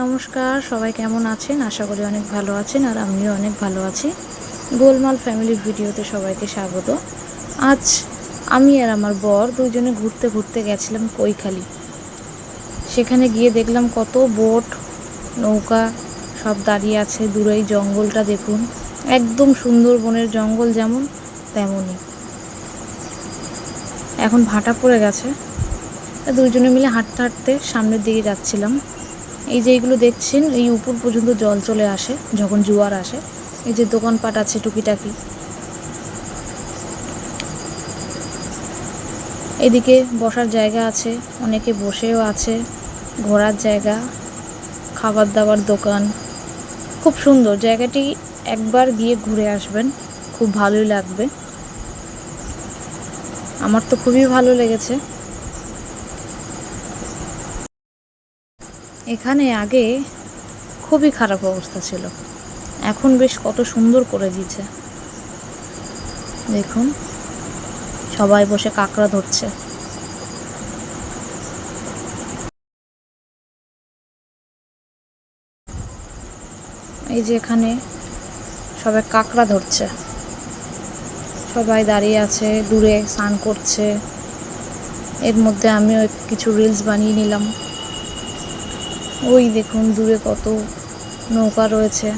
নমস্কার, সবাই কেমন আছেন? আশা করি অনেক ভালো আছেন আর আমিও অনেক ভালো আছি। গোলমাল ফ্যামিলির ভিডিওতে সবাইকে স্বাগত। আজ আমি আর আমার বর দুজনে ঘুরতে ঘুরতে গেছিলাম কৈখালি। সেখানে গিয়ে দেখলাম কত বোট, নৌকা সব দাঁড়িয়ে আছে। দূরেই জঙ্গলটা দেখুন, একদম সুন্দরবনের জঙ্গল যেমন তেমনই। এখন ভাটা পড়ে গেছে, দুজনে মিলে হাঁটতে হাঁটতে সামনের দিকে যাচ্ছিলাম। এই যে এইগুলো দেখছেন, এই উপর পর্যন্ত জল চলে আসে যখন জোয়ার আসে। এই যে দোকানপাট আছে টুকিটাকি, এদিকে বসার জায়গা আছে, অনেকে বসেও আছে, ঘোরার জায়গা, খাবার দাবার দোকান। খুব সুন্দর জায়গাটি, একবার গিয়ে ঘুরে আসবেন, খুব ভালোই লাগবে। আমার তো খুবই ভালো লেগেছে। এখানে আগে খুবই খারাপ অবস্থা ছিল, এখন বেশ কত সুন্দর করে দিয়েছে। দেখুন, সবাই বসে কাঁকড়া ধরছে। এই যে এখানে সবাই কাঁকড়া ধরছে, সবাই দাঁড়িয়ে আছে, দূরে স্নান করছে। এর মধ্যে আমিও কিছু রিলস বানিয়ে নিলাম। ওই দেখুন দূরে কত নৌকা রয়েছে।